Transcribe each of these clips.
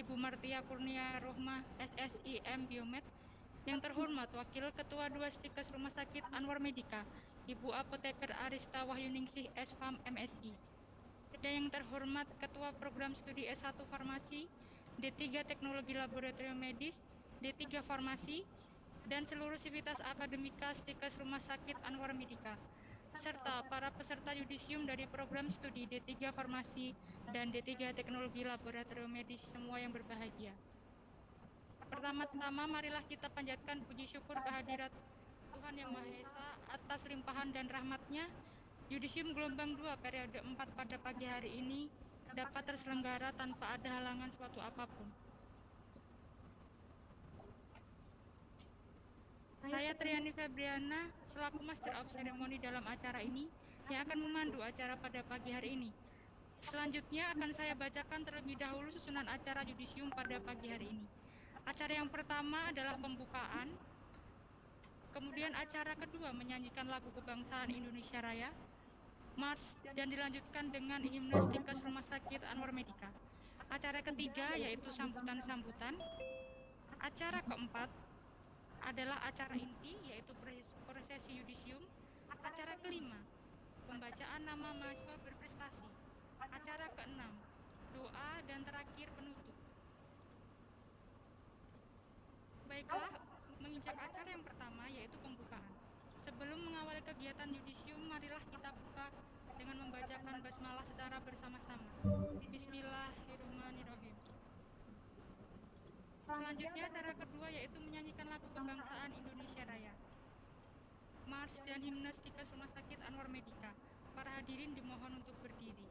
Ibu Martia Kurnia Rohmah, SSIM Biomed. Yang terhormat Wakil Ketua 2 Stikes Rumah Sakit Anwar Medika, Ibu Apoteker Arista Wahyuningsih, SFAM MSI. Dan yang terhormat Ketua Program Studi S1 Farmasi, D3 Teknologi Laboratorium Medis, D3 Farmasi, dan seluruh sivitas akademika Stikes Rumah Sakit Anwar Medika, serta para peserta yudisium dari program studi D3 Farmasi dan D3 Teknologi Laboratorium Medis semua yang berbahagia. Pertama-tama marilah kita panjatkan puji syukur kehadirat Tuhan Yang Maha Esa atas limpahan dan rahmat-Nya. Yudisium gelombang 2 periode 4 pada pagi hari ini dapat terselenggara tanpa ada halangan suatu apapun. Saya Triani Febriana selaku Master of Ceremony dalam acara ini yang akan memandu acara pada pagi hari ini. Selanjutnya akan saya bacakan terlebih dahulu susunan acara yudisium pada pagi hari ini. Acara yang pertama adalah pembukaan, kemudian acara kedua menyanyikan lagu kebangsaan Indonesia Raya, March, dan dilanjutkan dengan himne Stikes Rumah Sakit Anwar Medika. Acara ketiga yaitu sambutan-sambutan. Acara keempat adalah acara inti yaitu prosesi yudisium. Acara kelima, pembacaan nama mahasiswa berprestasi. Acara keenam, doa, dan terakhir penutup. Baiklah, menginjak acara yang pertama yaitu pembukaan. Sebelum mengawali kegiatan yudisium, marilah kita buka dengan membacakan basmalah secara bersama-sama. Bismillahirrahmanirrahim. Selanjutnya acara kedua yaitu menyanyikan lagu kebangsaan Indonesia Raya, March, dan himne Stikes Rumah Sakit Anwar Medika. Para hadirin dimohon untuk berdiri.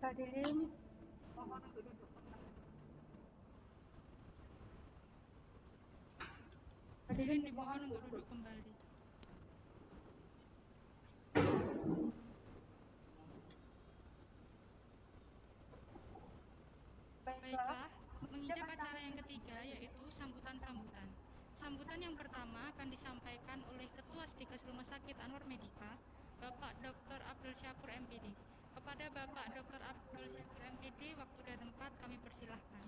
Hadirin mohon untuk duduk kembali. Hadirin dimohon untuk duduk kembali. Baiklah, menginjak acara yang ketiga yaitu sambutan-sambutan. Sambutan yang pertama akan disampaikan oleh Ketua Stikes Rumah Sakit Anwar Medika, Bapak Dr. Abdul Syakur MPD. Kepada Bapak Dr. Abdul Syakur MPD, waktu dan tempat kami persilahkan.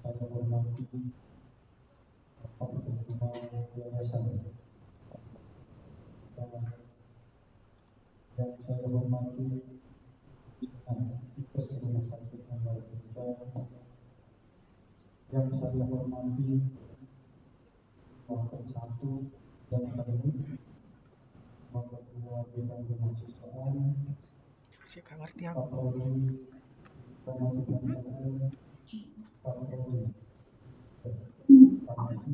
Saya hormati Bapak Ketua Yayasan dan saya hormati Stikes Rumah Sakit Anwar Medika, yang saya hormati Wakil 1 dan akademik, Wakil 2 bidang kemahasiswaan, Pak Prodi, Pak Prodi Farmasi,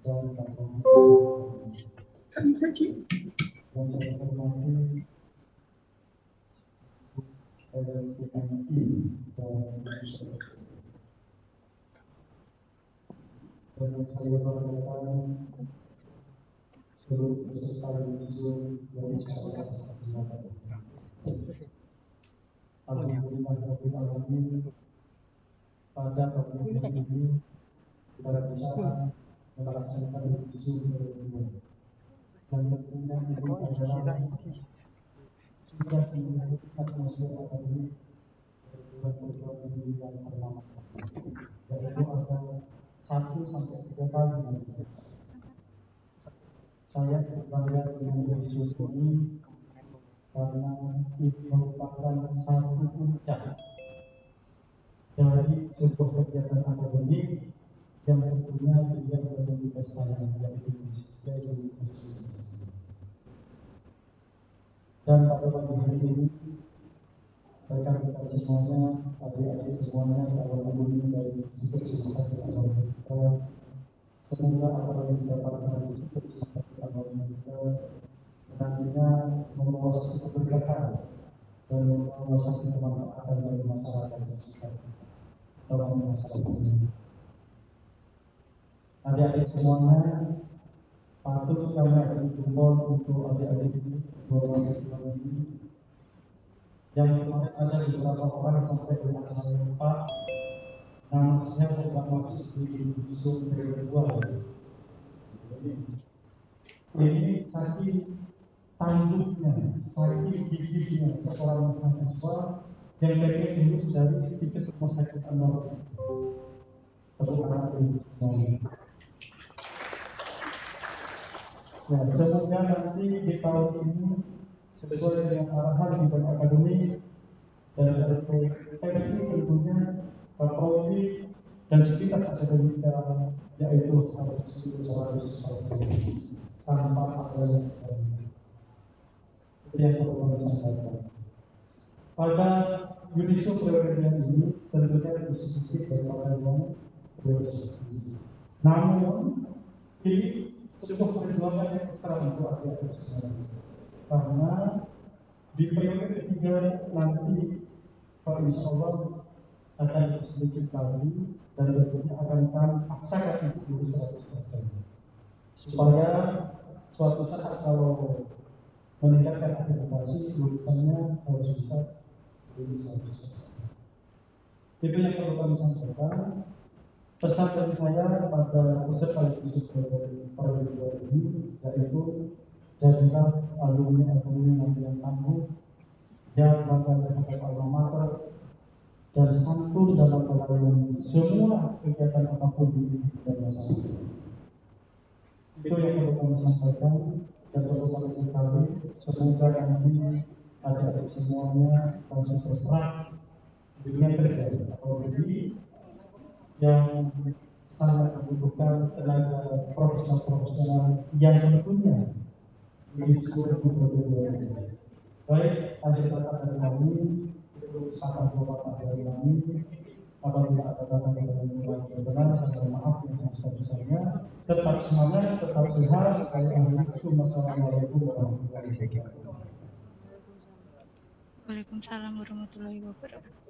dan Pak Prodi dan saya hormati LPMI dan saya banggakan seluruh peserta yudisium yang saya hormati. Alhamdulillah alamin, pada pagi ini kita bisa melaksanakan yudisium kedua, dan tentunya ini adalah sudah menjadi atmosfer akademik perguruan tinggi yang pertama, yaitu ada 1-3 kali nanti. Saya berbangga dengan yudisium ini karena itu merupakan satu puncak dari sebuah kegiatan akademik yang tentunya tidak memiliki prestasi, yaitu dan pada pagi hari ini rekan kita semuanya, adik-adik semuanya, calon alumni dari Stikes Rumah Sakit Anwar Medika, semoga apa yang didapatkan dari Stikes Rumah Sakit Anwar Medika nantinya membawa satu keberkahan dan membawa satu kemanfaatan bagi masyarakat sekitar dalam masyarakat ini. Adik-adik semuanya, patut kami akan jempol untuk adik-adik ini, dua ini, yang kemarin ada beberapa orang sampai dengan saya lupa nama saya tidak masuk di yudisium kedua. Ini saking tangguhnya, saking gigihnya seorang mahasiswa yang pengen lulus dari Stikes Rumah Sakit Anwar Medika. Tepuk tangan untuk semuanya. Ya, semoga nanti di tahun ini sesuai dengan arahan bidang akademik dan LPMI tentunya Pak Prodi dan sekitar akademika, yaitu harus tanpa ada yang perlu kami sampaikan. Pada yudisium periode ini tentunya diskusi daripada yang berdiskusi. Namun ini sebuah perjuangan yang ekstra untuk adik-adik semuanya, karena di periode ketiga nanti insya Allah akan sedikit lagi dan tentunya akan kami paksakan untuk dulu 100%, supaya suatu saat kalau meningkatkan akreditasi lulusannya harus bisa lulus 100%. Itu yang perlu kami sampaikan. Pesan dari saya pada peserta yudisium periode ini yaitu jadilah alumni yang tangguh, yang bangga terhadap alma mater, dan santun dalam melakukan semua kegiatan apapun di kehidupan masyarakat. Itu yang perlu kami sampaikan dan perlu kami kali. Semoga nanti adik-adik semuanya langsung terserah dunia kerja apalagi yang sangat membutuhkan tenaga profesional yang tentunya di seluruh dunia. Baik, adik-adik dari kami itu sangat beberapa dari kami. Apabila ada kata-kata yang berkenan, saya maaf yang sebesar-besarnya. Tetap semangat, tetap sehat. Wassalamualaikum warahmatullahi wabarakatuh. Waalaikumsalam warahmatullahi wabarakatuh.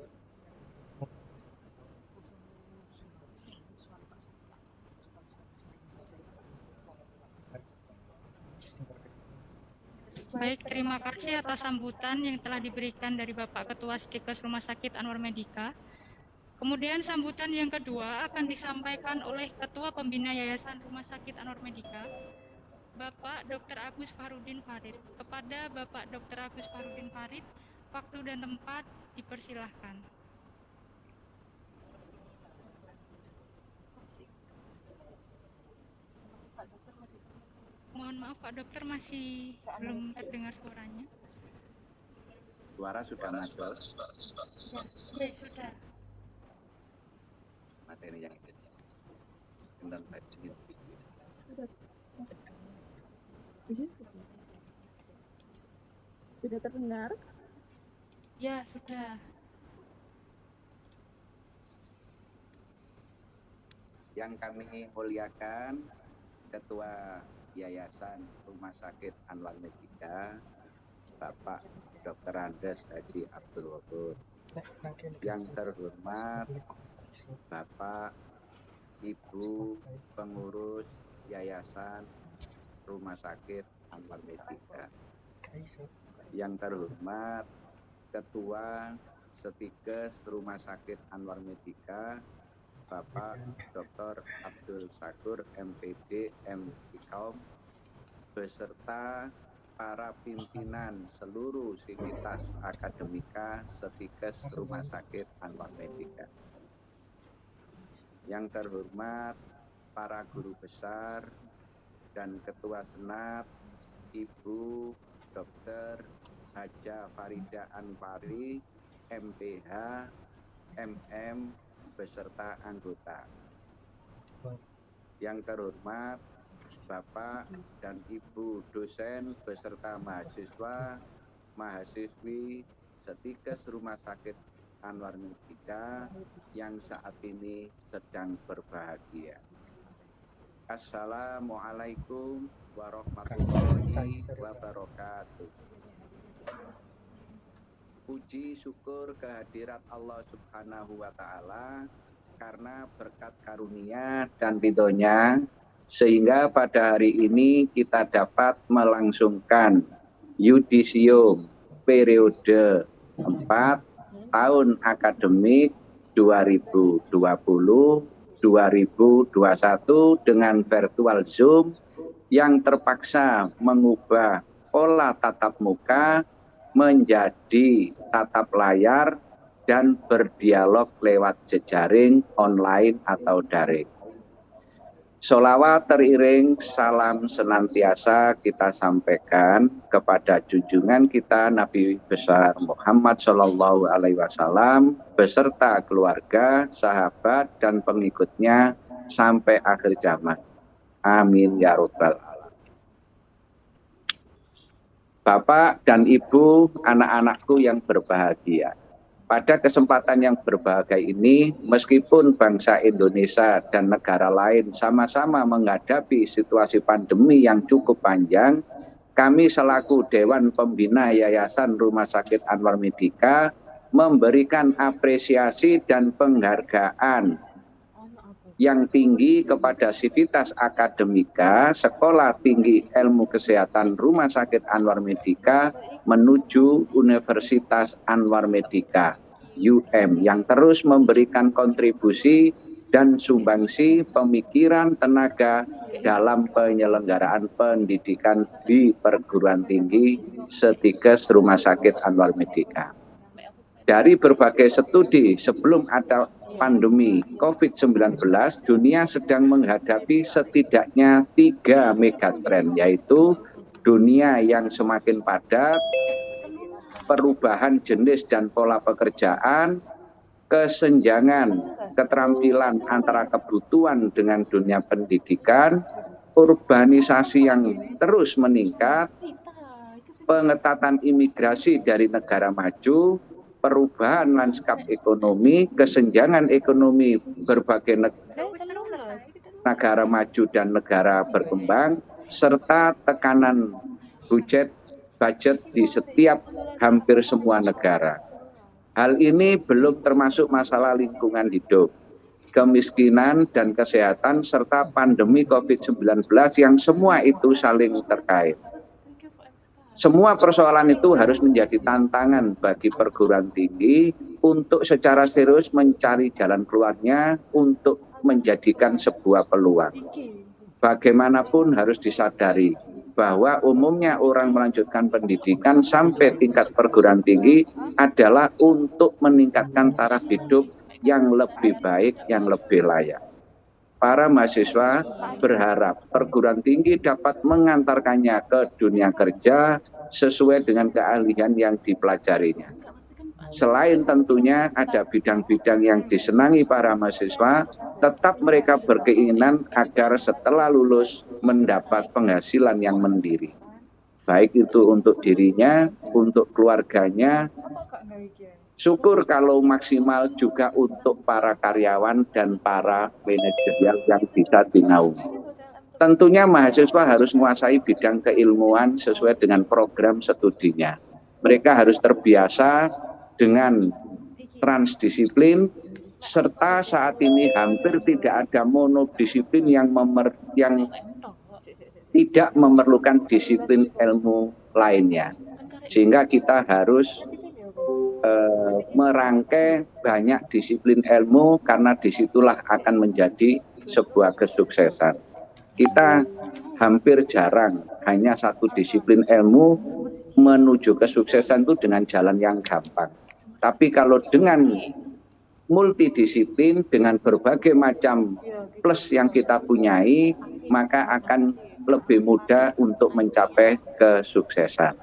Baik, terima kasih atas sambutan yang telah diberikan dari Bapak Ketua Stikes Rumah Sakit Anwar Medika. Kemudian sambutan yang kedua akan disampaikan oleh Ketua Pembina Yayasan Rumah Sakit Anwar Medika, Bapak Dr. Agus Farudin Farid. Kepada Bapak Dr. Agus Farudin Farid, waktu dan tempat dipersilahkan. Mohon maaf Pak Dokter, masih belum terdengar suaranya. Suara sudah masuk. Ya, sudah. Materi yang itu. Tentang budget. Sudah terdengar? Ya, sudah. Yang kami muliakan Ketua Yayasan Rumah Sakit Anwar Medika, Bapak Dr. Andes Haji Abdul Wadud. Yang terhormat Bapak Ibu Pengurus Yayasan Rumah Sakit Anwar Medika. Yang terhormat Ketua Stikes Rumah Sakit Anwar Medika, Bapak Dr. Abdul Sakur MPD MPikom, beserta para pimpinan seluruh sivitas akademika Stikes Rumah Sakit Anwar Medika. Yang terhormat para guru besar dan Ketua Senat, Ibu Dr. Haja Farida Anwari, MPH, MM, beserta anggota. Yang terhormat Bapak dan Ibu dosen beserta mahasiswa, mahasiswi Stikes Rumah Sakit Anwar Medika yang saat ini sedang berbahagia. Assalamualaikum warahmatullahi wabarakatuh. Puji syukur kehadirat Allah Subhanahu wa Ta'ala karena berkat karunia dan ridhonya sehingga pada hari ini kita dapat melangsungkan yudisium periode 4 tahun akademik 2020-2021 dengan virtual Zoom yang terpaksa mengubah pola tatap muka menjadi tatap layar dan berdialog lewat jejaring online atau daring. Sholawat teriring salam senantiasa kita sampaikan kepada junjungan kita Nabi besar Muhammad Shallallahu Alaihi Wasallam beserta keluarga, sahabat dan pengikutnya sampai akhir zaman. Amin ya Rabbal alamin. Bapak dan Ibu, anak-anakku yang berbahagia. Pada kesempatan yang berbahagia ini, meskipun bangsa Indonesia dan negara lain sama-sama menghadapi situasi pandemi yang cukup panjang, kami selaku Dewan Pembina Yayasan Rumah Sakit Anwar Medika memberikan apresiasi dan penghargaan yang tinggi kepada sivitas akademika Sekolah Tinggi Ilmu Kesehatan Rumah Sakit Anwar Medika menuju Universitas Anwar Medika UM yang terus memberikan kontribusi dan sumbangsi pemikiran tenaga dalam penyelenggaraan pendidikan di perguruan tinggi Stikes Rumah Sakit Anwar Medika. Dari berbagai studi sebelum pandemi COVID-19, dunia sedang menghadapi setidaknya 3 megatrend, yaitu dunia yang semakin padat, perubahan jenis dan pola pekerjaan, kesenjangan keterampilan antara kebutuhan dengan dunia pendidikan, urbanisasi yang terus meningkat, pengetatan imigrasi dari negara maju, perubahan lanskap ekonomi, kesenjangan ekonomi berbagai negara maju dan negara berkembang, serta tekanan budget di setiap hampir semua negara. Hal ini belum termasuk masalah lingkungan hidup, kemiskinan dan kesehatan, serta pandemi COVID-19 yang semua itu saling terkait. Semua persoalan itu harus menjadi tantangan bagi perguruan tinggi untuk secara serius mencari jalan keluarnya untuk menjadikan sebuah peluang. Bagaimanapun harus disadari bahwa umumnya orang melanjutkan pendidikan sampai tingkat perguruan tinggi adalah untuk meningkatkan taraf hidup yang lebih baik, yang lebih layak. Para mahasiswa berharap perguruan tinggi dapat mengantarkannya ke dunia kerja sesuai dengan keahlian yang dipelajarinya. Selain tentunya ada bidang-bidang yang disenangi para mahasiswa, tetap mereka berkeinginan agar setelah lulus mendapat penghasilan yang mandiri. Baik itu untuk dirinya, untuk keluarganya, syukur kalau maksimal juga untuk para karyawan dan para manajerial yang bisa dinaungi. Tentunya mahasiswa harus menguasai bidang keilmuan sesuai dengan program studinya. Mereka harus terbiasa dengan transdisiplin, serta saat ini hampir tidak ada monodisiplin yang tidak memerlukan disiplin ilmu lainnya. Sehingga kita harus merangkai banyak disiplin ilmu, karena disitulah akan menjadi sebuah kesuksesan. Kita hampir jarang hanya satu disiplin ilmu menuju kesuksesan itu dengan jalan yang gampang. Tapi kalau dengan multidisiplin, dengan berbagai macam plus yang kita punyai, maka akan lebih mudah untuk mencapai kesuksesan.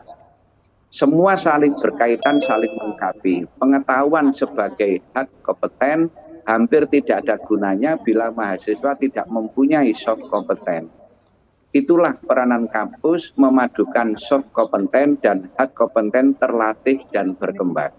Semua saling berkaitan, saling melengkapi. Pengetahuan sebagai hard kompeten hampir tidak ada gunanya bila mahasiswa tidak mempunyai soft kompeten. Itulah peranan kampus memadukan soft kompeten dan hard kompeten terlatih dan berkembang.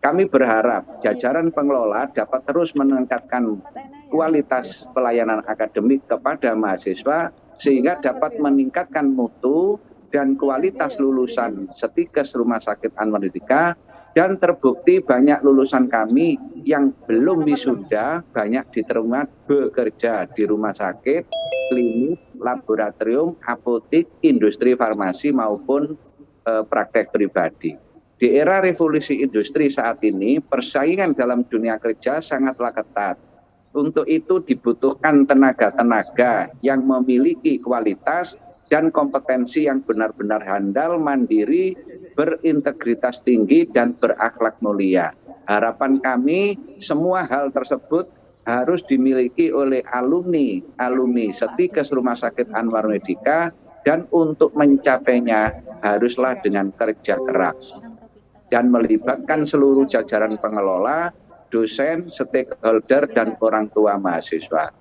Kami berharap jajaran pengelola dapat terus meningkatkan kualitas pelayanan akademik kepada mahasiswa sehingga dapat meningkatkan mutu dan kualitas lulusan Setikes Rumah Sakit Anwar Merdeka, dan terbukti banyak lulusan kami yang belum wisuda banyak diterima bekerja di rumah sakit, klinik, laboratorium, apotik, industri farmasi maupun praktek pribadi. Di era revolusi industri saat ini, persaingan dalam dunia kerja sangatlah ketat. Untuk itu dibutuhkan tenaga-tenaga yang memiliki kualitas dan kompetensi yang benar-benar handal, mandiri, berintegritas tinggi, dan berakhlak mulia. Harapan kami, semua hal tersebut harus dimiliki oleh alumni Setikes Rumah Sakit Anwar Merdeka, dan untuk mencapainya haruslah dengan kerja keras dan melibatkan seluruh jajaran pengelola, dosen, stakeholder, dan orang tua mahasiswa.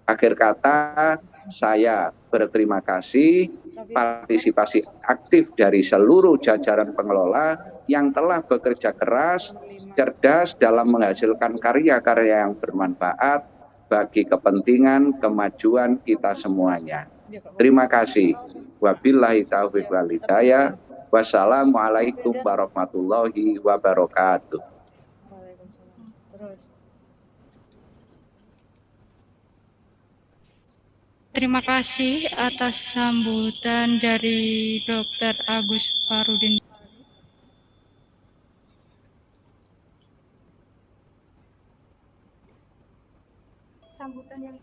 Akhir kata, saya berterima kasih partisipasi aktif dari seluruh jajaran pengelola yang telah bekerja keras, cerdas dalam menghasilkan karya-karya yang bermanfaat bagi kepentingan kemajuan kita semuanya. Terima kasih. Wabillahi taufiq wal hidayah. Wassalamualaikum warahmatullahi wabarakatuh. Terima kasih atas sambutan dari Dr. Agus Farudin. Sambutan yang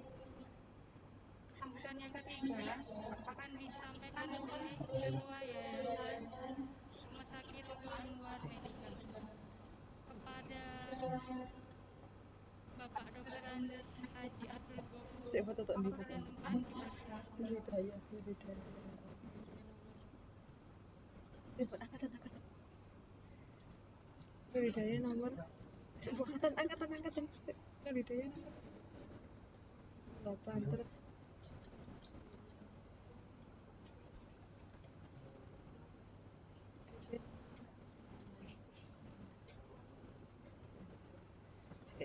ketiga akan disampaikan oleh Ketua Yayasan Rumah Sakit Anwar Merdeka kepada Andes Haji Abdul Ghafur. Saya foto tak di Waktu dan tempat dipersilakan. Hidayah. Angkatan. Hidayah nomor angkatan. Hidayah nomor 8 terus.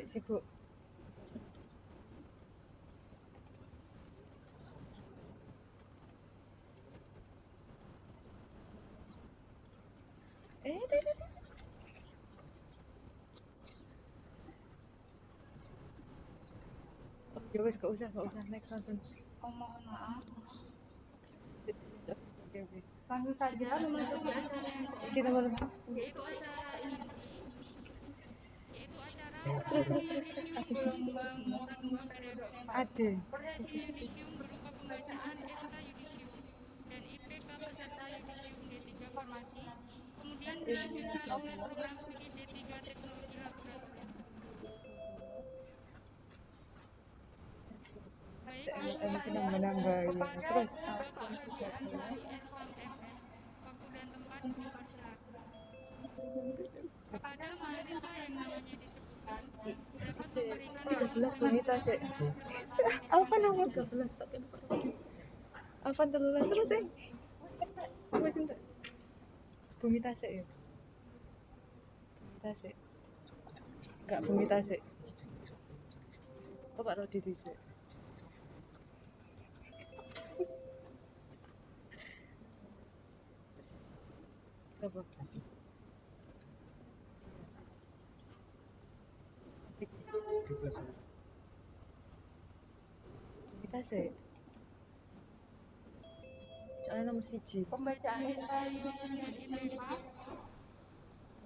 Sibuk. Ya wes gak usah next langsung. Mohon maaf. Oke. Langsung saja memasuki acara yang Kita nomor yaitu acara prosesi yudisium gelombang kedua periode 4. Ade. Prosesi yudisium berupa pembacaan SK yudisium dan IPK peserta yudisium D3 Farmasi, kemudian dilanjutkan oleh program studi D3 Teknologi Laboratorium. Baik, langsung saja kepada Bapak Hadi Ansari S1 MS, waktu dan tempat dipersilakan. Kepada mahasiswa yang namanya disebutkan, dapat memberikan 13 wanita sih. Apa nomor 13? Apa telulan terus sih? Bumi Tasik ya? Tasik. Enggak Bumi Tasik. Pak Rodi dhisik. Siapa? Kita sih. Soalnya nomor 1. Pembacaan SK yudisium dan IPK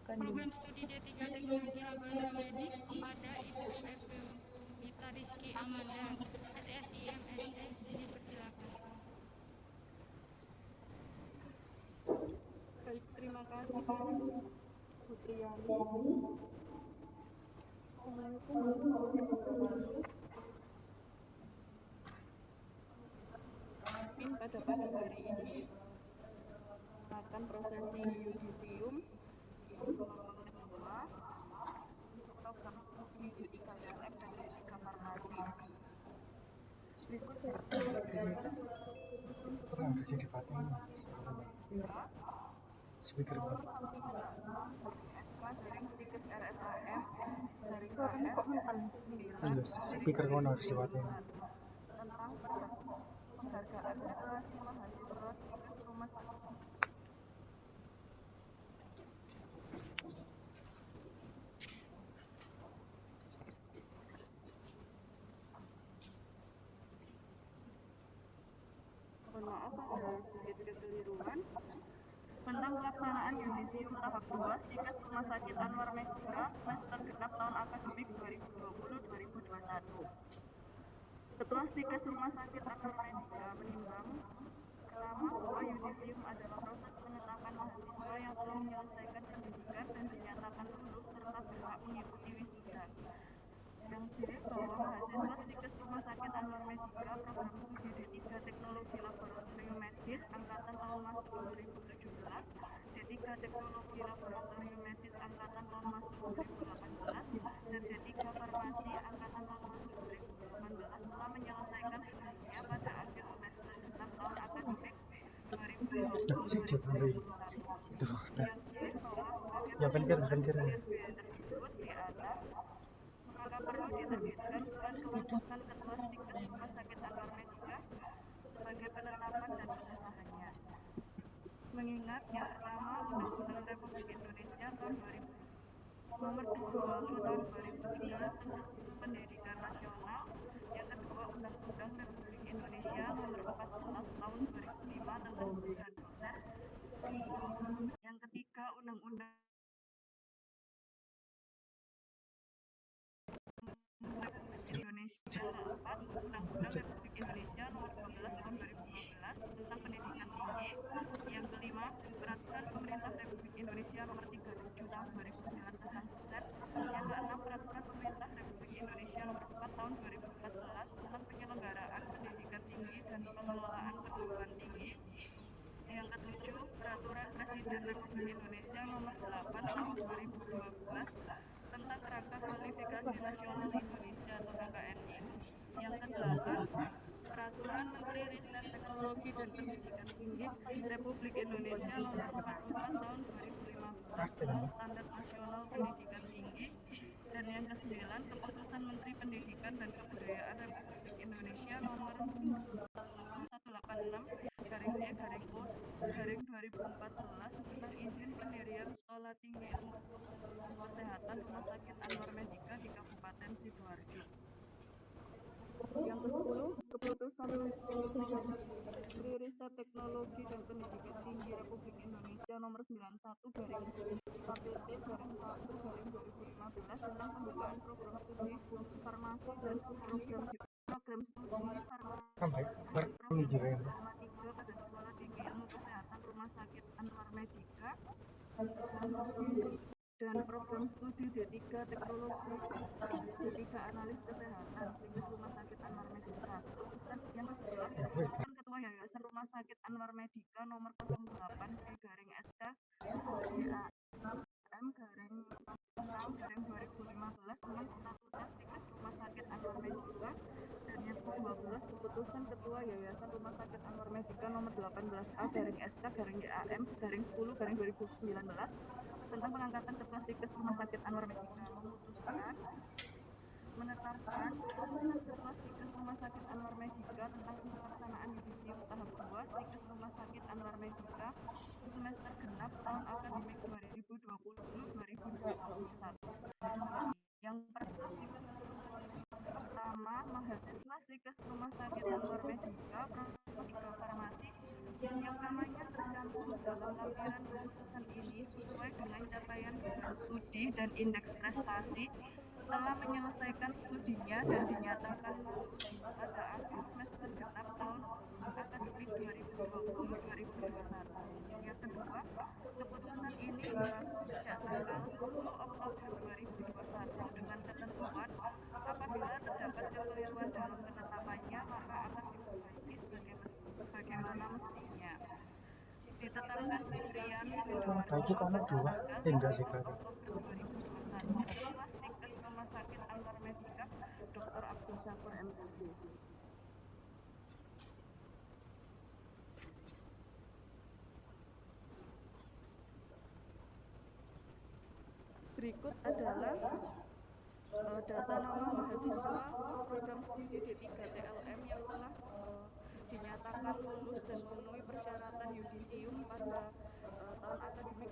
Bukan program studi D3 Teknologi Laboratorium Medis kepada Ibu FBU Mita Rizky Amanda, SSIM SS, dipersilakan. Baik, terima kasih Putri Yani. Assalamualaikum warahmatullahi wabarakatuh. Mungkin pada pagi hari ini akan prosesi yudisium gelombang kedua untuk program studi D3 LF dan D3 Farmasi. Berikut saya akan membacakan susun prosesi Speaker nomor 136/SK RSAM KS 9 speaker kono harus diwatin. tentang penghargaan prestasi mahasiswa Stikes Rumah Sakit. Mohon maaf ada sedikit kekeliruan tentang pelaksanaan yudisium tahap 2 Stikes Rumah Sakit Anwar Medika semester genap tahun akademik 2020-2021. Ketua Stikes Rumah Sakit Anwar Medika menimbang pertama bahwa yudisium adalah proses penetapan mahasiswa yang telah menyelesaikan pendidikan dan dinyatakan lulus serta berhak mengikuti wisuda. Yang B, bahwa mahasiswa Stikes Rumah Sakit Anwar Medika program studi D3 Teknologi Laboratorium Medis angkatan tahun masuk 2017, D3 Teknologi Laboratorium Medis angkatan tahun masuk 2018, dan D3 Farmasi angkatan tahun masuk 2018 telah menyelesaikan studinya pada akhir semester genap tahun akademik 2020-2021. Yang C, bahwa sebagai pembuktian B tersebut di atas, maka perlu diterbitkan surat keputusan Ketua Stikes Rumah Sakit Anwar Medika sebagai penetapan dan pengesahannya. Mengingat yang pertama Undang-Undang Republik Indonesia tahun 2000 nomor 20 tahun 2003 tentang pendidikan nasional, yang kedua Undang-Undang Republik Indonesia nomor 14 tahun 2005 tentang jabatan dosen, yang ketiga Undang-Undang Indonesia, yang keempat Undang-Undang Republik Indonesia nomor 12 tahun 2012 tentang pendidikan tinggi, yang kelima Peraturan Pemerintah Republik Indonesia nomor 37 tahun 2009 tentang dosen, yang keenam Peraturan Pemerintah Republik Indonesia nomor 4 tahun Administrasi Nasional Indonesia atau KKNI. Yang ke-8, Peraturan Menteri Ristek Teknologi dan Pendidikan Tinggi Republik Indonesia Nomor 44 Tahun 2015 tentang Standar Nasional Pendidikan Tinggi. Dan yang ke-9, Keputusan Menteri Pendidikan dan Kebudayaan Republik Indonesia Nomor 186-E-O-2014 tentang izin pendirian Sekolah Tinggi Ilmu Kesehatan Rumah Sakit Anwar Medika di Kabupaten Sidoarjo. Yang ke-10, Keputusan Menteri Riset Teknologi dan Pendidikan Tinggi Republik Indonesia Nomor 91/KPT/1/2015 tentang pembukaan program studi farmasi dan program studi farmasi Dharma 3 pada Sekolah Tinggi Ilmu Kesehatan Rumah Sakit Anwar Medika dan program studi D3 Teknologi D3 Analis Kesehatan Sinkes Rumah Sakit Anwar Medika. Yang ke-11, Keputusan Ketua Yayasan Rumah Sakit Anwar Medika Nomor 08/PGRI/AM/2015 tentang statuta Sinkes Rumah Sakit Anwar Medika. Dan yang ke-12, Keputusan Ketua Yayasan Rumah Sakit Anwar Medika Nomor 18/A/SK/AM/10/2019 tentang pengangkatan Ketua Sinkes Rumah Sakit Anwar Medika, memutuskan menetapkan keputusan Ketua Sinkes Rumah Sakit Anwar Medika tentang pelaksanaan yudisium tahap 2 Sinkes Rumah Sakit Anwar Medika semester genap tahun akademik 2020-2021. Yang pertama, mahasiswa Sinkes Rumah Sakit Anwar Medika Prodi Farmasi yang namanya tercantum dalam lampiran keputusan ini sesuai dengan capaian beban studi dan indeks prestasi telah menyelesaikan studinya dan dinyatakan lulus pada akhir semester genap tahun akademik 2020-2021. Yang kedua, keputusan ini berlaku sejak tanggal 10 Oktober 2021 dengan ketentuan apabila terdapat kekeliruan dalam penetapannya maka akan diperbaiki sebagaimana mestinya. Ditetapkan Fitrian Sudarjo pada tanggal 15 Oktober 2021 Ketua Sinkes Rumah Sakit Anwar Medika Dr. Abdul Syakur MPD. Berikut adalah data nama mahasiswa program studi D3 TLM yang telah dinyatakan lulus dan memenuhi persyaratan yudisium pada tahun akademik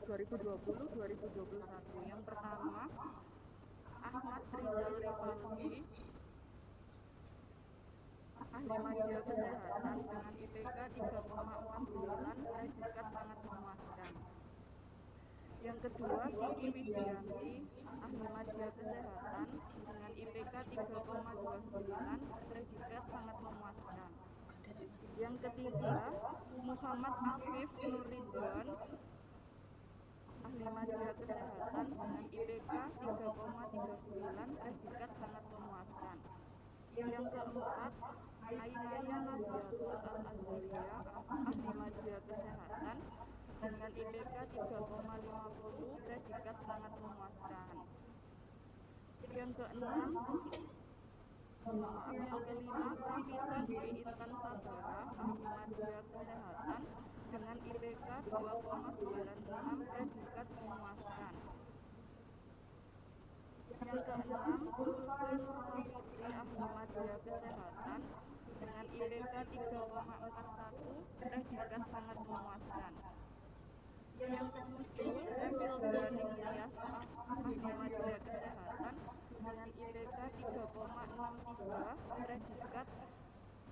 2020-2021. Yang pertama, Ahmad Rizal Rivaldi, ahli media kesehatan dengan IPK 3,49, predikat sangat memuaskan. Yang kedua, Kiki Widianti, ahli media kesehatan dengan IPK 3,29, predikat sangat memuaskan. Yang ketiga, Muhammad Afif Nurridwan, ahli media kesehatan dengan IPK 3,39, predikat sangat memuaskan. Yang keempat, Ainaya Nabiatul Al-Azalia, ahli media kesehatan dengan IPK 3,50, predikat sangat memuaskan. Yang keenam, yang kelima, Pravita Dwi Intan Sabara, ahli media kesehatan dengan IPK 2,96, predikat memuaskan. Yang keenam, Zulfa Nur Safitri, ahli media kesehatan dengan IPK 3,41, predikat sangat memuaskan. Yang ketujuh, Emilda Niktias, ahli media kesehatan dengan IPK 3,63, predikat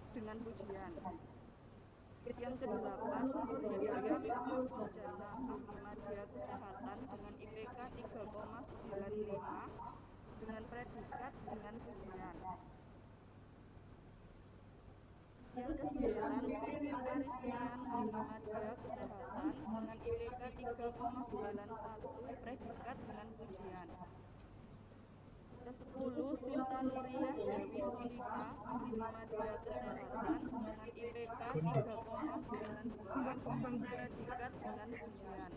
dengan pujian. Yang kedelapan, Nur Hidayah Wihyudjana, ahli media kesehatan dengan IPK 3,95 dengan predikat dengan pujian. Yang kesembilan, Pipin Arismian, ahli media kesehatan dengan IPK 3,91, predikat dengan pujian. Kesepuluh, Sinta Nuriyah Dewi Solika, ahli media kesehatan dengan IPK 3,92, predikat dengan pujian.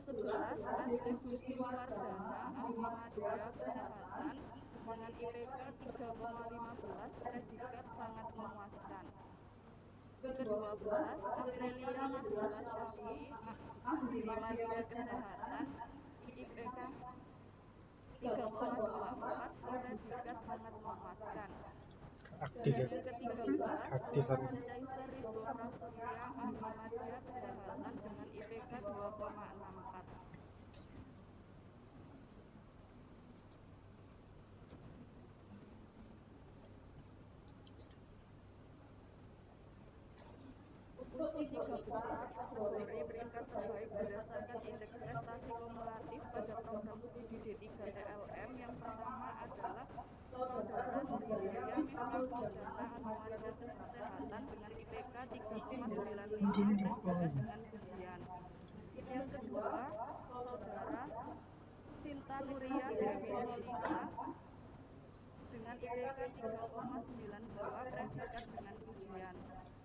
ke-11 ada Gusti Wardana, ahli media kesehatan dengan IPK 3,15, predikat sangat memuaskan. Ke-12 Aprilia Nabila Syafi, ahli media kesehatan, IPK 3,24, predikat sangat memuaskan. Dan yang ke-13 Dr. Caesar Ridho Prasetya, ahli media kesehatan dengan IPK 2,64. Untuk 13 kategori peringkat terbaik berdasarkan indeks prestasi kumulatif pada program studi D3 TLM, yang pertama adalah Saudara Nurijaya Miftah Mojana, ahli media kesehatan dengan IPK 3,95, predikat dengan pujian. Yang kedua, Saudara Sinta Nuria Dewi Solihah dengan IPK 3,92, predikat dengan pujian.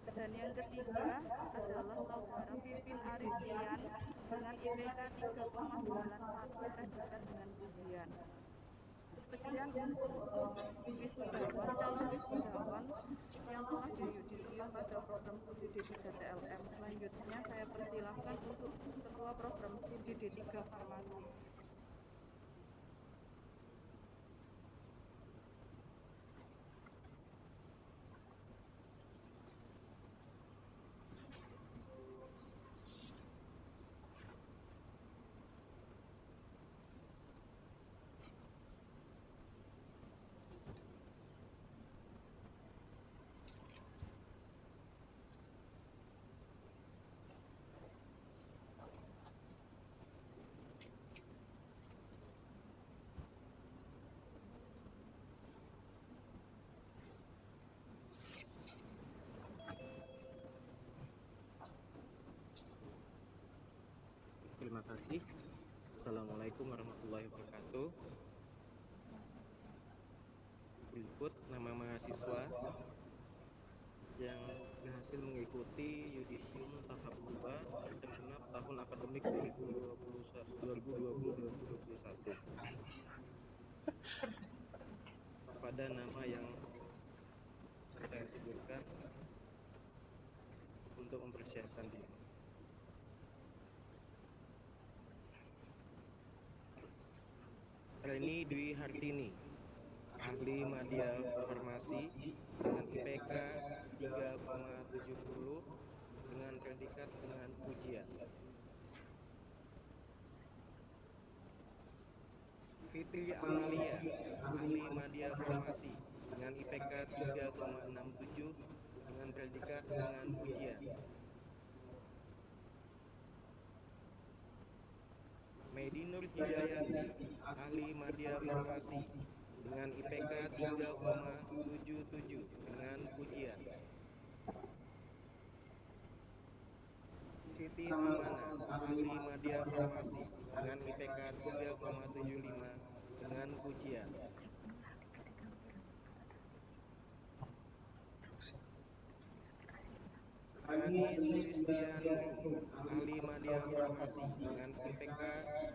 Dan yang ketiga adalah Saudara Pipin Arifian dengan IPK 3,91, predikat dengan pujian. Sekian untuk wisudawan, calon wisudawan yang telah diyudisium pada program studi D3 TLM. Selanjutnya saya persilahkan untuk Ketua Program Studi D3 Farmasi. Terima kasih. Assalamualaikum warahmatullahi wabarakatuh. Berikut nama mahasiswa yang berhasil mengikuti yudisium tahap 2 genap tahun akademik 2020-2021 pada nama yang saya sebutkan untuk mempersiapkan diri. Reni Dwi Hartini, ahli media farmasi dengan IPK 3,70 dengan predikat dengan pujian. Fitri Amalia, ahli media farmasi dengan IPK 3,67 dengan predikat dengan pujian. Medi Nur Hidayati, ahli media farmasi dengan IPK 3,77 dengan pujian. Siti Amana, ahli media farmasi dengan IPK 3,75 dengan pujian. Hani Sulistianurung, ahli media farmasi dengan IPK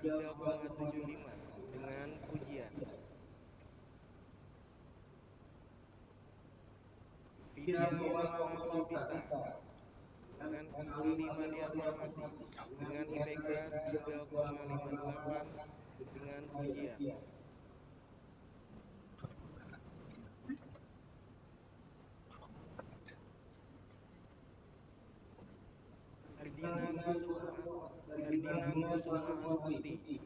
3,75 dengan pujian. Vidya Maulana Palbita dengan ahli media farmasi dengan IPK 3,58 dengan pujian. Ardina Kusuma Astuti,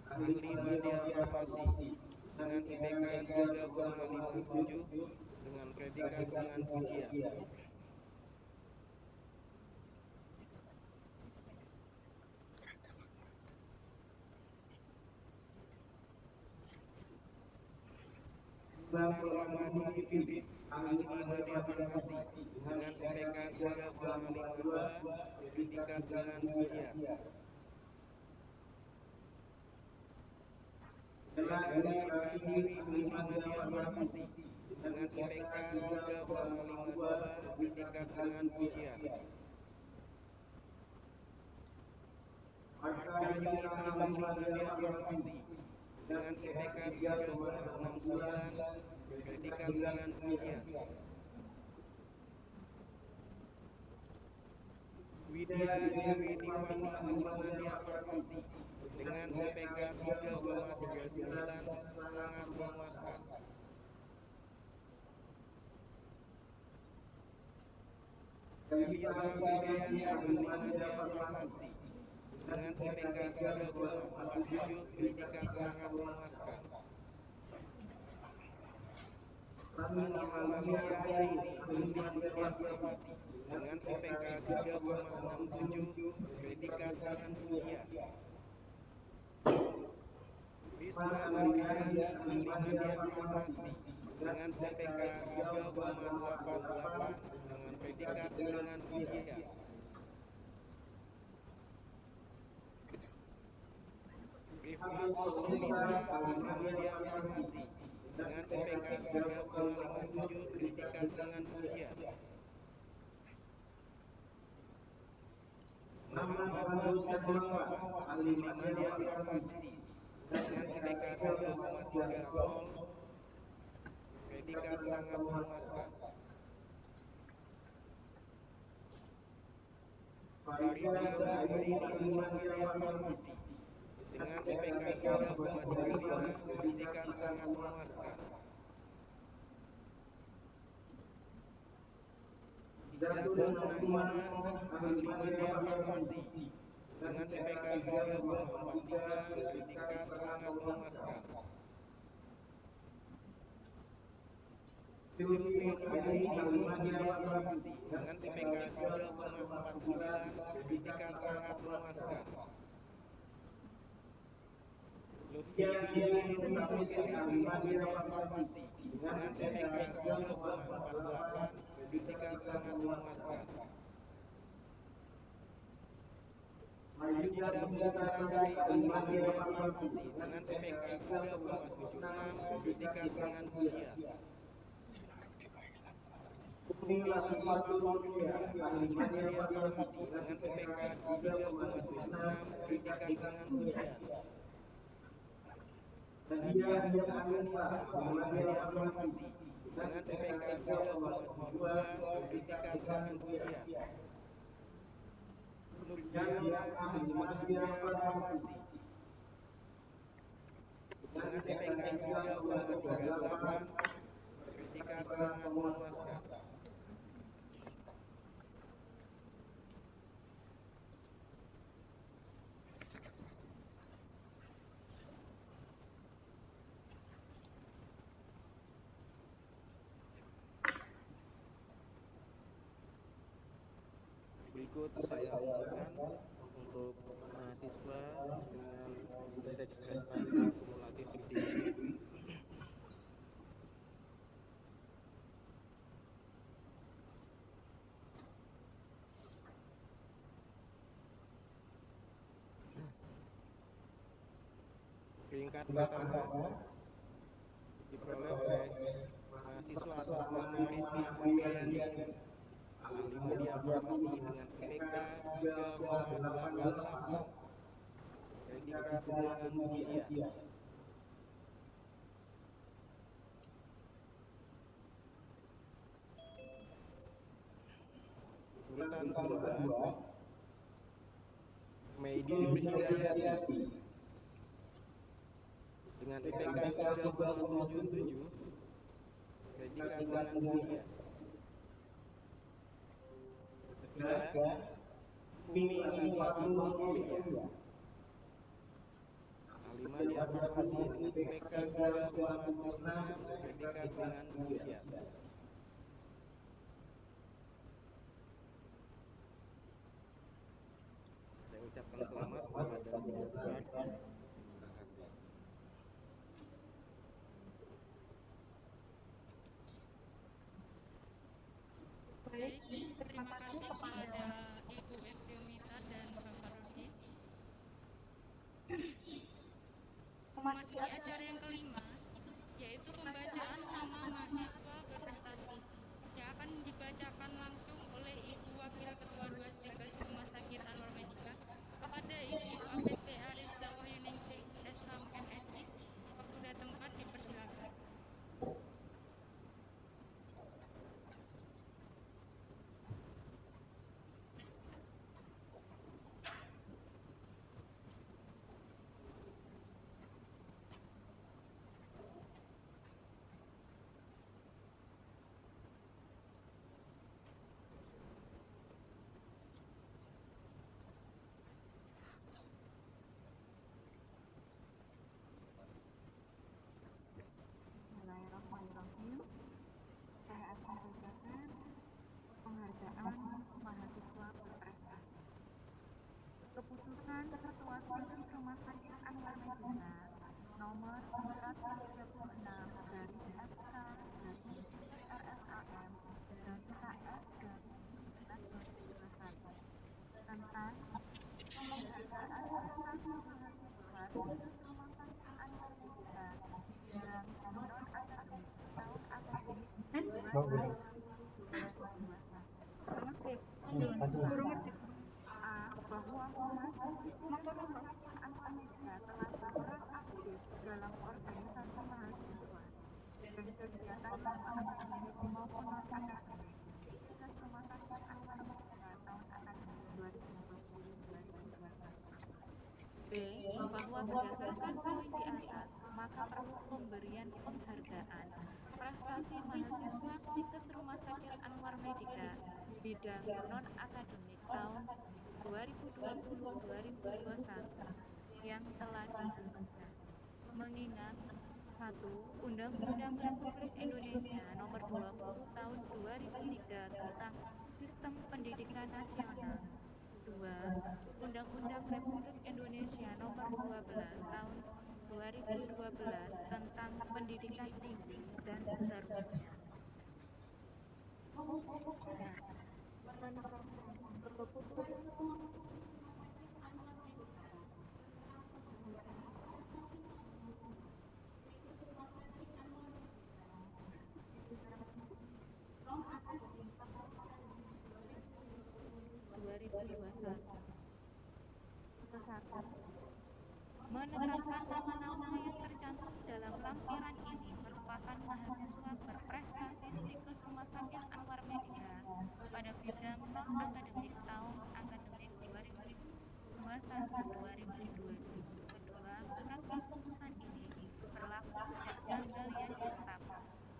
ahli media farmasi dengan IPK 3,57 dengan predikat dengan pujian. Bulan Ramadhi Philip, ahli media farmasi dengan IPK 3,52, predikat dengan pujian. Lela Pratiwi, ahli media farmasi dengan IPK 3,52, predikat dengan pujian. Arka Unita 65 dia Farmasi dengan IPK 3,69, predikat dengan ujian. Widya Dewi Tiffany 65 dia Farmasi dengan IPK 3,39, sangat memuaskan. Elisa Fitriani 65 dia Farmasi dengan IPK 3,47, predikat sangat memuaskan. Sani Amalia Aini 65 dia Farmasi dengan IPK 3,67, predikat dengan ujian. Risma Nadia 65 dia Farmasi dengan IPK 3,88 dengan predikat dengan ujian. Rifma Sumitra 65 dia Farmasi dengan IPK 3,57, predikat dengan ujian. Muhammad Badrus Hermawan 65 dia Farmasi dengan IPK 3,30, predikat sangat memuaskan. Farida Zaini 65 dia Farmasi dengan IPK 3,35, predikat sangat memuaskan. Izzatun Naimah 65 dia Farmasi dengan IPK 3,43, predikat sangat memuaskan. Sylvie Aini 65 dia Farmasi dengan IPK 3,49, predikat sangat memuaskan. Lutfiati Nursafikri 65 dia Farmasi dengan IPK 3,48, predikat sangat memuaskan. Mayuda Mustatasari 65 dia Farmasi dengan IPK 3,76, predikat dengan ujian. Umi Latifatul Mulia 65 dia Farmasi dengan IPK 3,76, predikat dengan ujian. Nadia Anissa 65 dia Farmasi dengan IPK 3,72, predikat dengan ujian. Nurjana 65 dia Farmasi dengan IPK 3,38, predikat sangat memuaskan. Berikut saya umumkan untuk mahasiswa dengan indeks prestasi kumulatif tertinggi. Peringkat pertama diperoleh oleh mahasiswa atas nama Risma Fitriani 65 dia Farmasi dengan IPK 3,88, predikat dengan ujian. Urutan kedua, Meidi Nur Hidayati dengan IPK 3,77, predikat dengan ujian. Ketiga, Umi Latifatul Mulia 65 dia Farmasi dengan IPK 3,76, predikat dengan ujian. Saya ucapkan selamat kepada guru besar. Terima kasih. Baik, terima kasih kepada Ibu Eftiomita dan Bapak Rudi. Memasuki acara yang kelima, yaitu pembacaan nama mahasiswa berprestasi yang akan dibacakan langsung oleh Ibu Wakil Ketua 2 Stikes Rumah Sakit Anwar Medika kepada Ibu APT Sakit Anwar Medika nomor 136 garis FK garis miring RSAM garis KS garis 2021 tentang penghargaan prestasi mahasiswa situs Rumah Sakit Anwar Medika bidang non-akademik tahun akademik 2020-2021. A. Bahwa Situs Rumah Sakit Anwar Medika telah berperan aktif dalam organisasi mahasiswa dan kegiatan non-akademik maupun non-akademik Situs Rumah Sakit Anwar Medika tahun akademik 2020-2021. B. Bahwa berdasarkan poin di atas, maka perlu pemberian penghargaan prestasi mahasiswa Situs Rumah Sakit Anwar Medika bidang non-akademik tahun 2020-2021 yang telah ditentukan. Mengingat 1. Undang-Undang Republik Indonesia Nomor 20 Tahun 2003 tentang Sistem Pendidikan Nasional. 2. Undang-Undang Republik Indonesia Nomor 12 Tahun 2012 tentang Pendidikan Tinggi dan seterusnya. Nah, menetapkan keputusan Rumah Sakit Anwar Medika penghargaan prestasi mahasiswa Situs Rumah Sakit Anwar Medika bidang non-akademik tahun akademik 2020-2021. Ke-1. Menetapkan nama-nama yang tercantum dalam lampiran ini merupakan mahasiswa berprestasi Situs Rumah Sakit Anwar Medika pada bidang non-akademik tahun akademik 2021-2022. Kedua, surat keputusan ini berlaku sejak tanggal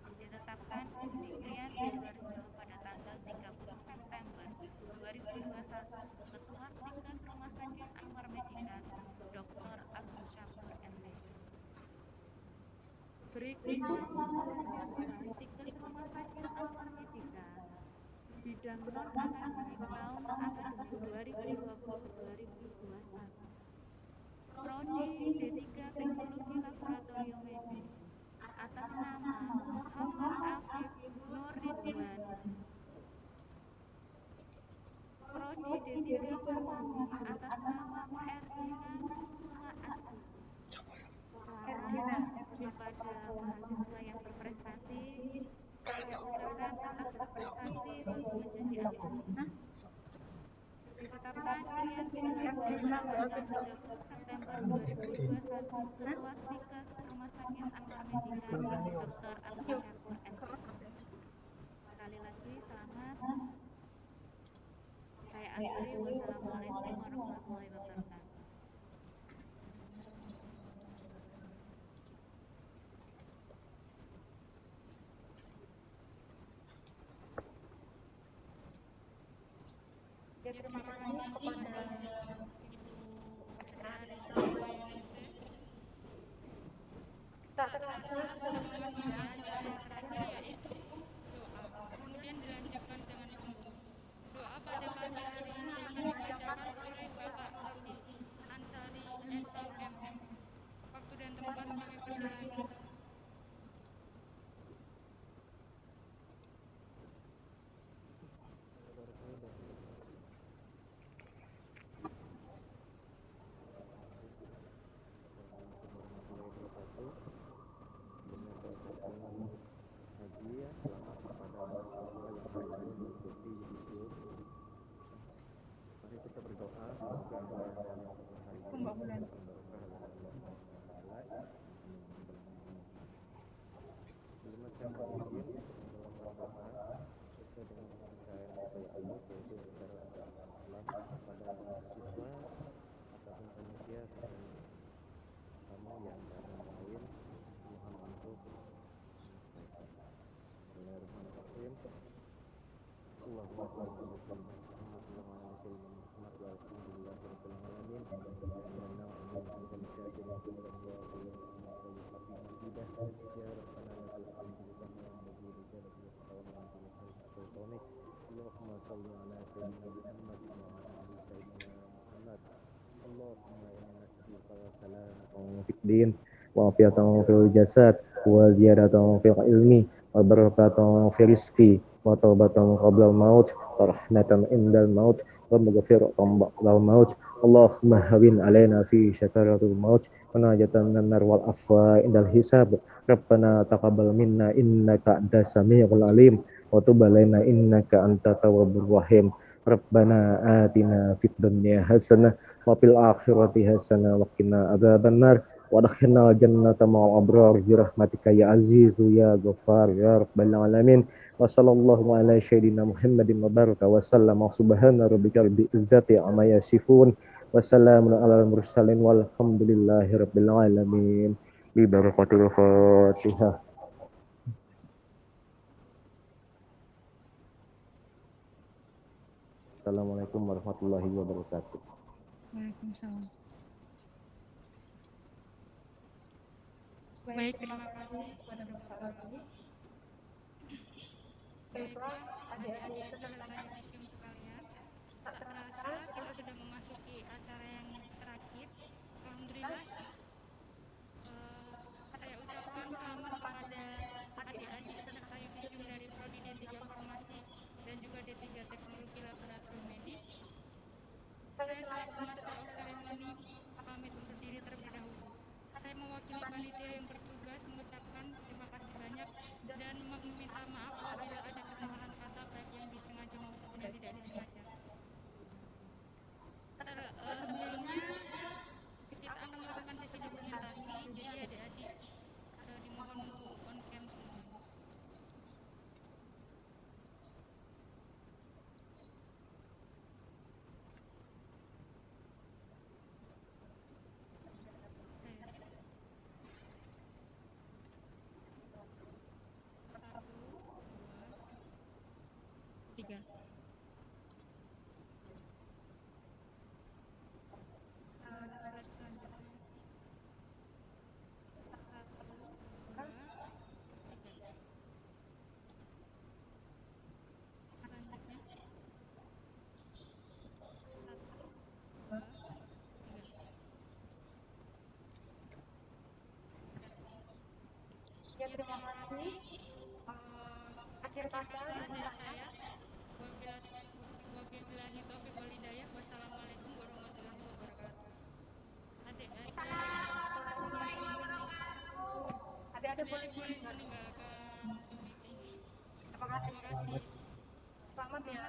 yang ditetapkan Undikrian Sidoarjo pada tanggal 30 September 2021. Ketua Situs Rumah Sakit Anwar Medika Dr. Agus Syakur MD. Berikutnya lampiran data Situs Rumah Sakit Anwar Medika bidang non-akademik tahun akademik 2020-2021. Prodi D3 Teknologi Laboratorium Medis atas nama Muhammad Afif Nur Ridwan. Prodi D3 Farmasi atas nama Erdina Kusuma Astuti. Selamat kepada mahasiswa yang berprestasi. Saya ucapkan tetap berprestasi terus menjadi amanah. Ditetapkan Irian Sidoarjo pada tanggal 30 September 2021. Ketua Situs Rumah Sakit Anwar Medika Dr. Agus Syakur MD. Sekali lagi selamat. Saya akhiri. Wassalamualaikum warahmatullahi wabarakatuh. Ya, terima kasih kepada Ibu Sekretaris Ketua UNC. Tak terasa sudah memasuki acara yang terakhir, yaitu doa. Kemudian dilanjutkan dengan pengumuman. Doa pada pagi hari ini akan dibacakan oleh Bapak Rafi Ansari SMM. Waktu dan tempat kami persilahkan. Sebelumnya saya ucapkan haji ya, selamat kepada mahasiswa yang berhasil mengikuti yudisium. Mari kita berdoa semoga apa yang kami lakukan hari ini mendatangkan berkah dari Allah Subhanahu wa taala. Amin ya rabbal alamin. Sebelumnya saya mohon izin membawakan doa sesuai dengan kepercayaan yang saya anut, yaitu acara umat Islam kepada mahasiswa ataupun panitia ataupun tamu yang beragama lain. Mohon untuk menyesuaikan. Bismillahirrahmanirrahim. Allahumma shalli ala sayyidina Muhammad wa ala sayyidina Muhammad walhamdulillahirabbil alamin. Amin amin. Allahumma syahidina ila siratal mustaqim haqqi majidah ya rabbana lakal hamdu kama yanbaghi li jalali wajhika wa li jalali sultanik. Allahumma shalli ala sayyidina Muhammad wa ala ali sayyidina Muhammad. Allahumma inna nas'aluka wa salamatan fid din wa afiyatan fil jasad wa ziyadatan fil ilmi wa barakatan fil rizqi wa taubatan qabla al maut wa rahmatan indal maut wa maghfiratan ba'dal maut. Allahumma hawin alaina fi syakaratul maut wa najatan minan nar wal afwa indal hisab. Rabbana taqabbal minna innaka antas samiul alim wa tub alaina innaka antat tawwabur rahim. Rabbana atina fid dunya hasanah wa fil akhirati hasanah wa qina adzabannar wa adkhilna jannata ma'al abrar bi rahmatika ya azizu ya ghaffar ya rabbal alamin. Wa sallallahu ala sayyidina Muhammadin wa baraka wa sallama. Subhana rabbika rabbil izzati amma yasifun wa salamun alal mursalin walhamdulillahi rabbil alamin. Bi barakatil Fatihah. Assalamualaikum warahmatullahi wabarakatuh. Waalaikumsalam. Baik, terima kasih kepada Bapak Rodi. Baiklah, adik-adik peserta yudisium sekalian, tak terasa kita sudah memasuki acara yang terakhir. Alhamdulillah, saya ucapkan selamat kepada adik-adik peserta yudisium dari Prodi D3 Farmasi dan juga D3 Teknologi Laboratorium Medis. Saya selaku Master of Ceremony pamit undur diri terlebih dahulu. Saya mewakili panitia yang bertugas mengucapkan terima kasih banyak dan meminta maaf apabila ada kesalahan kata baik yang disengaja maupun yang tidak disengaja. Sebelumnya kita akan melakukan sesi dokumentasi, jadi adik-adik dimohon untuk on cam semuanya. Tiga. Slide selanjutnya. 1, 2, 3. Selanjutnya 1, 2, 3. Ya, terima kasih. Akhir kata dari saya. Wabillahi taufiq wal hidayah. Wassalamualaikum warahmatullahi wabarakatuh. Adik-adik boleh meninggalkan meeting. Terima kasih. Selamat ya.